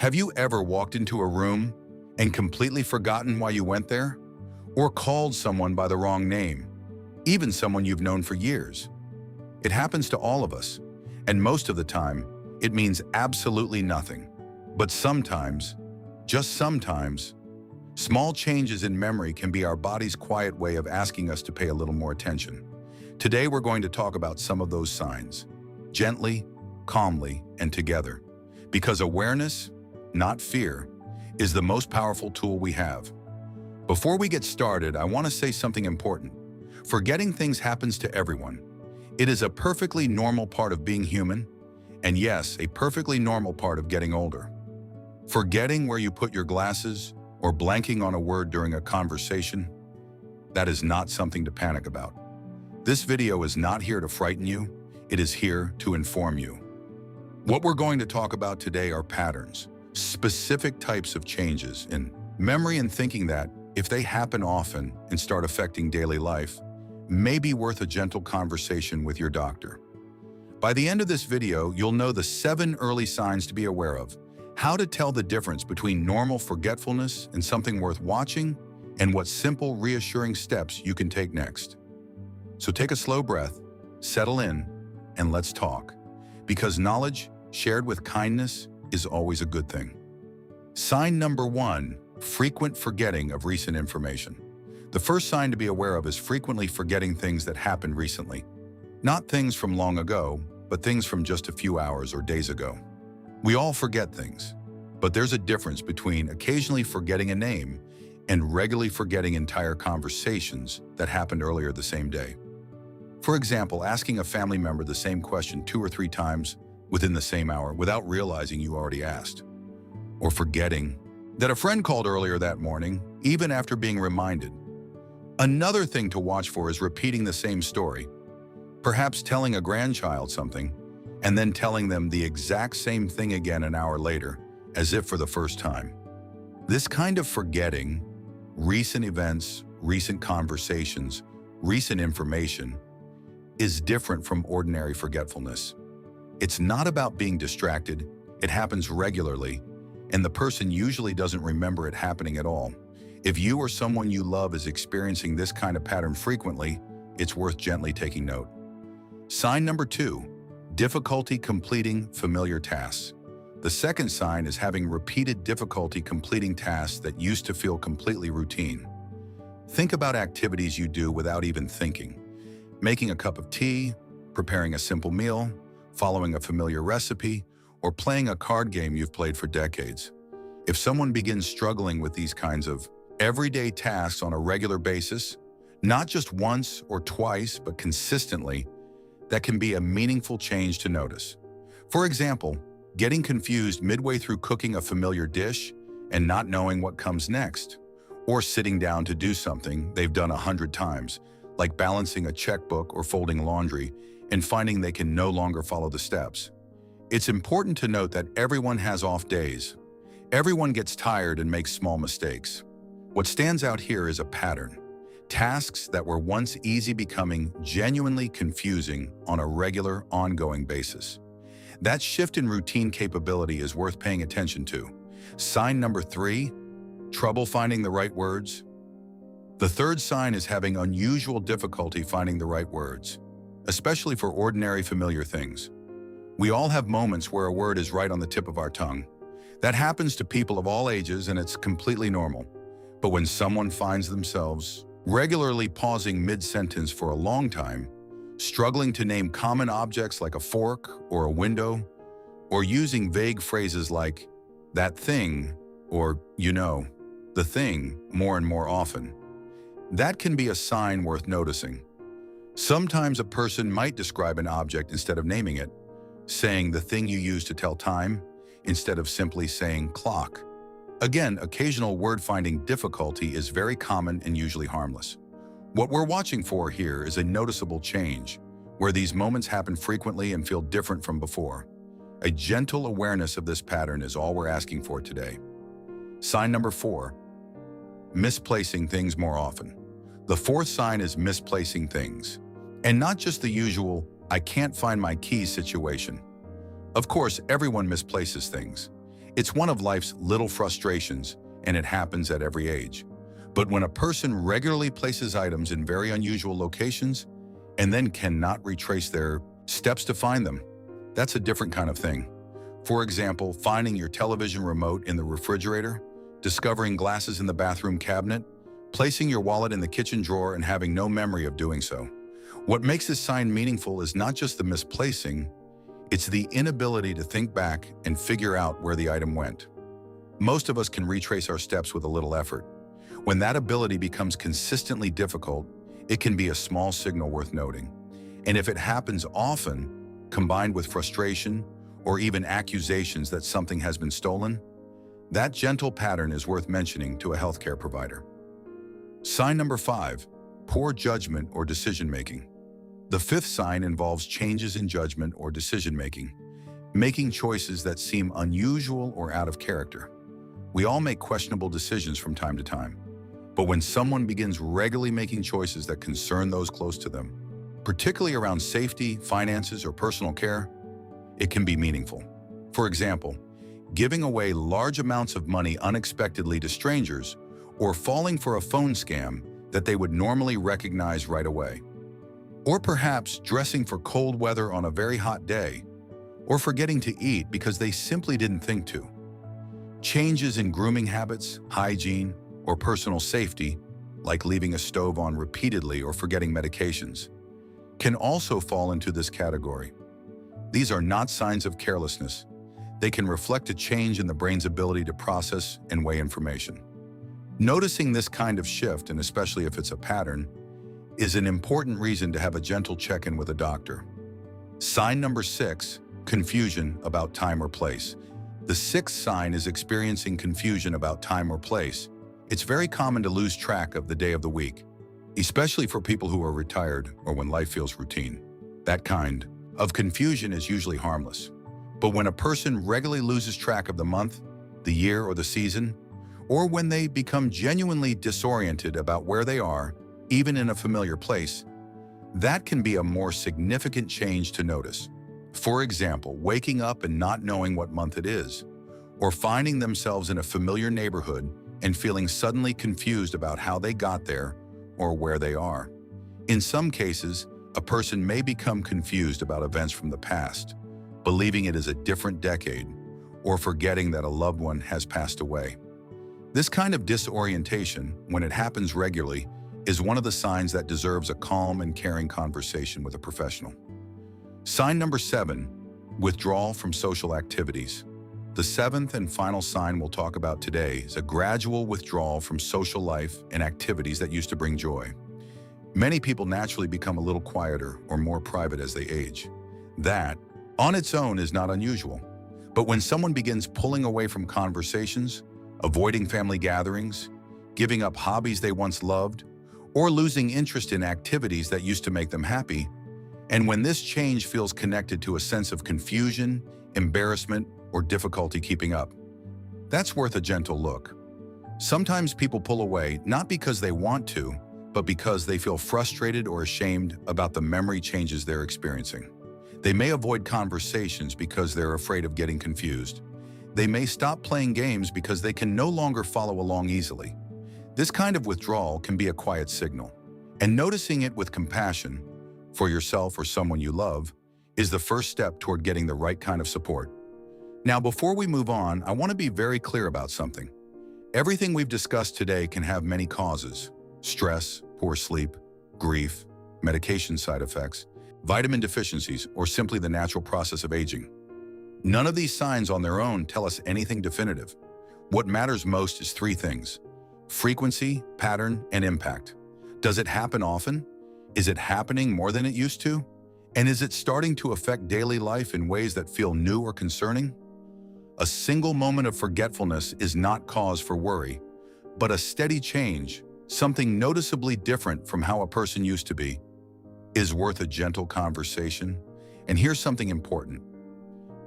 Have you ever walked into a room and completely forgotten why you went there? Or called someone by the wrong name, even someone you've known for years? It happens to all of us, and most of the time, it means absolutely nothing. But sometimes, just sometimes, small changes in memory can be our body's quiet way of asking us to pay a little more attention. Today, we're going to talk about some of those signs, gently, calmly, and together. Because awareness, not fear, is the most powerful tool we have. Before we get started, I want to say something important. Forgetting things happens to everyone. It is a perfectly normal part of being human, and yes, a perfectly normal part of getting older. Forgetting where you put your glasses or blanking on a word during a conversation, that is not something to panic about. This video is not here to frighten you, it is here to inform you. What we're going to talk about today are patterns, specific types of changes in memory and thinking that, if they happen often and start affecting daily life, may be worth a gentle conversation with your doctor. By the end of this video, you'll know the 7 early signs to be aware of, how to tell the difference between normal forgetfulness and something worth watching, and what simple, reassuring steps you can take next. So take a slow breath, settle in, and let's talk. Because knowledge shared with kindness is always a good thing. Sign number 1, frequent forgetting of recent information. The first sign to be aware of is frequently forgetting things that happened recently. Not things from long ago, but things from just a few hours or days ago. We all forget things, but there's a difference between occasionally forgetting a name and regularly forgetting entire conversations that happened earlier the same day. For example, asking a family member the same question 2 or 3 times within the same hour without realizing you already asked. Or forgetting that a friend called earlier that morning, even after being reminded. Another thing to watch for is repeating the same story. Perhaps telling a grandchild something, and then telling them the exact same thing again an hour later, as if for the first time. This kind of forgetting, recent events, recent conversations, recent information, is different from ordinary forgetfulness. It's not about being distracted, it happens regularly, and the person usually doesn't remember it happening at all. If you or someone you love is experiencing this kind of pattern frequently, it's worth gently taking note. Sign number 2, difficulty completing familiar tasks. The second sign is having repeated difficulty completing tasks that used to feel completely routine. Think about activities you do without even thinking. Making a cup of tea, preparing a simple meal, following a familiar recipe, or playing a card game you've played for decades. If someone begins struggling with these kinds of everyday tasks on a regular basis, not just once or twice, but consistently, that can be a meaningful change to notice. For example, getting confused midway through cooking a familiar dish and not knowing what comes next, or sitting down to do something they've done 100 times, like balancing a checkbook or folding laundry, and finding they can no longer follow the steps. It's important to note that everyone has off days. Everyone gets tired and makes small mistakes. What stands out here is a pattern. Tasks that were once easy becoming genuinely confusing on a regular, ongoing basis. That shift in routine capability is worth paying attention to. Sign number 3, trouble finding the right words. The third sign is having unusual difficulty finding the right words, especially for ordinary familiar things. We all have moments where a word is right on the tip of our tongue. That happens to people of all ages, and it's completely normal. But when someone finds themselves regularly pausing mid-sentence for a long time, struggling to name common objects like a fork or a window, or using vague phrases like, that thing, or, you know, the thing, more and more often, that can be a sign worth noticing. Sometimes a person might describe an object instead of naming it, saying the thing you use to tell time, instead of simply saying clock. Again, occasional word-finding difficulty is very common and usually harmless. What we're watching for here is a noticeable change, where these moments happen frequently and feel different from before. A gentle awareness of this pattern is all we're asking for today. Sign number 4, misplacing things more often. The fourth sign is misplacing things. And not just the usual, I can't find my keys situation. Of course, everyone misplaces things. It's one of life's little frustrations, and it happens at every age. But when a person regularly places items in very unusual locations and then cannot retrace their steps to find them, that's a different kind of thing. For example, finding your television remote in the refrigerator, discovering glasses in the bathroom cabinet, placing your wallet in the kitchen drawer and having no memory of doing so. What makes this sign meaningful is not just the misplacing, it's the inability to think back and figure out where the item went. Most of us can retrace our steps with a little effort. When that ability becomes consistently difficult, it can be a small signal worth noting. And if it happens often, combined with frustration or even accusations that something has been stolen, that gentle pattern is worth mentioning to a healthcare provider. Sign number 5, poor judgment or decision-making. The 5th sign involves changes in judgment or decision-making, making choices that seem unusual or out of character. We all make questionable decisions from time to time, but when someone begins regularly making choices that concern those close to them, particularly around safety, finances, or personal care, it can be meaningful. For example, giving away large amounts of money unexpectedly to strangers or falling for a phone scam that they would normally recognize right away. Or perhaps dressing for cold weather on a very hot day, or forgetting to eat because they simply didn't think to. Changes in grooming habits, hygiene, or personal safety, like leaving a stove on repeatedly or forgetting medications, can also fall into this category. These are not signs of carelessness. They can reflect a change in the brain's ability to process and weigh information. Noticing this kind of shift, and especially if it's a pattern, is an important reason to have a gentle check-in with a doctor. Sign number 6, confusion about time or place. The 6th sign is experiencing confusion about time or place. It's very common to lose track of the day of the week, especially for people who are retired or when life feels routine. That kind of confusion is usually harmless. But when a person regularly loses track of the month, the year, or the season, or when they become genuinely disoriented about where they are, even in a familiar place, that can be a more significant change to notice. For example, waking up and not knowing what month it is, or finding themselves in a familiar neighborhood and feeling suddenly confused about how they got there or where they are. In some cases, a person may become confused about events from the past, believing it is a different decade, or forgetting that a loved one has passed away. This kind of disorientation, when it happens regularly, is one of the signs that deserves a calm and caring conversation with a professional. Sign number 7, withdrawal from social activities. The 7th and final sign we'll talk about today is a gradual withdrawal from social life and activities that used to bring joy. Many people naturally become a little quieter or more private as they age. That, on its own, is not unusual. But when someone begins pulling away from conversations, avoiding family gatherings, giving up hobbies they once loved, or losing interest in activities that used to make them happy, and when this change feels connected to a sense of confusion, embarrassment, or difficulty keeping up, that's worth a gentle look. Sometimes people pull away not because they want to, but because they feel frustrated or ashamed about the memory changes they're experiencing. They may avoid conversations because they're afraid of getting confused. They may stop playing games because they can no longer follow along easily. This kind of withdrawal can be a quiet signal, and noticing it with compassion for yourself or someone you love is the first step toward getting the right kind of support. Now, before we move on, I want to be very clear about something. Everything we've discussed today can have many causes: stress, poor sleep, grief, medication side effects, vitamin deficiencies, or simply the natural process of aging. None of these signs on their own tell us anything definitive. What matters most is 3 things: frequency, pattern, and impact. Does it happen often? Is it happening more than it used to? And is it starting to affect daily life in ways that feel new or concerning? A single moment of forgetfulness is not cause for worry, but a steady change, something noticeably different from how a person used to be, is worth a gentle conversation. And here's something important.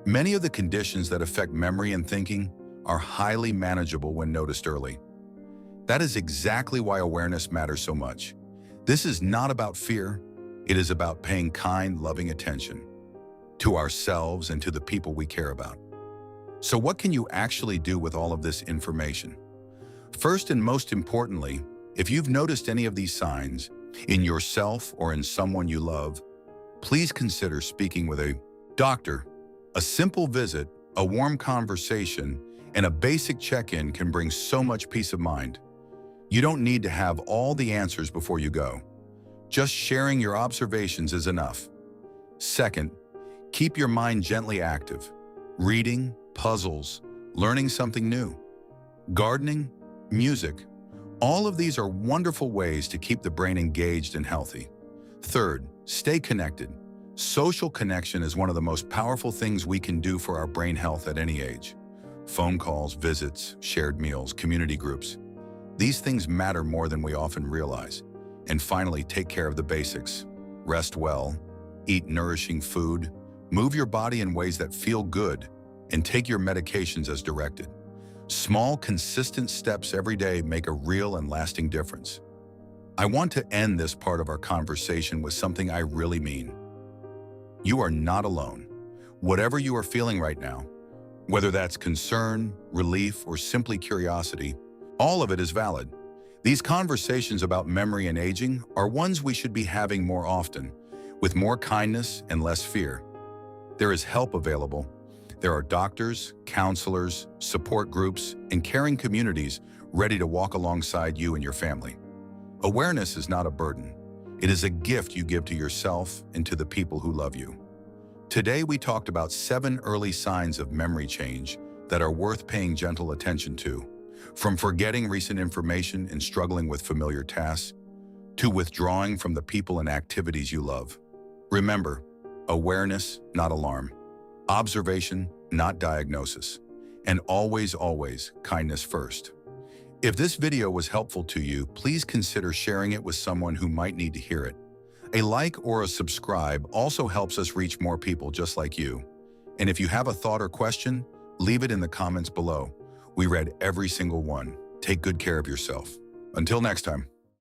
Many of the conditions that affect memory and thinking are highly manageable when noticed early. That is exactly why awareness matters so much. This is not about fear. It is about paying kind, loving attention to ourselves and to the people we care about. So what can you actually do with all of this information? First and most importantly, if you've noticed any of these signs in yourself or in someone you love, please consider speaking with a doctor. A simple visit, a warm conversation, and a basic check-in can bring so much peace of mind. You don't need to have all the answers before you go. Just sharing your observations is enough. Second, keep your mind gently active. Reading, puzzles, learning something new, gardening, music. All of these are wonderful ways to keep the brain engaged and healthy. Third, stay connected. Social connection is one of the most powerful things we can do for our brain health at any age. Phone calls, visits, shared meals, community groups. These things matter more than we often realize. And finally, take care of the basics. Rest well, eat nourishing food, move your body in ways that feel good, and take your medications as directed. Small, consistent steps every day make a real and lasting difference. I want to end this part of our conversation with something I really mean. You are not alone. Whatever you are feeling right now, whether that's concern, relief, or simply curiosity, all of it is valid. These conversations about memory and aging are ones we should be having more often, with more kindness and less fear. There is help available. There are doctors, counselors, support groups, and caring communities ready to walk alongside you and your family. Awareness is not a burden. It is a gift you give to yourself and to the people who love you. Today, we talked about 7 early signs of memory change that are worth paying gentle attention to, from forgetting recent information and struggling with familiar tasks, to withdrawing from the people and activities you love. Remember, awareness, not alarm. Observation, not diagnosis. And always, kindness first. If this video was helpful to you, please consider sharing it with someone who might need to hear it. A like or a subscribe also helps us reach more people just like you. And if you have a thought or question, leave it in the comments below. We read every single one. Take good care of yourself. Until next time.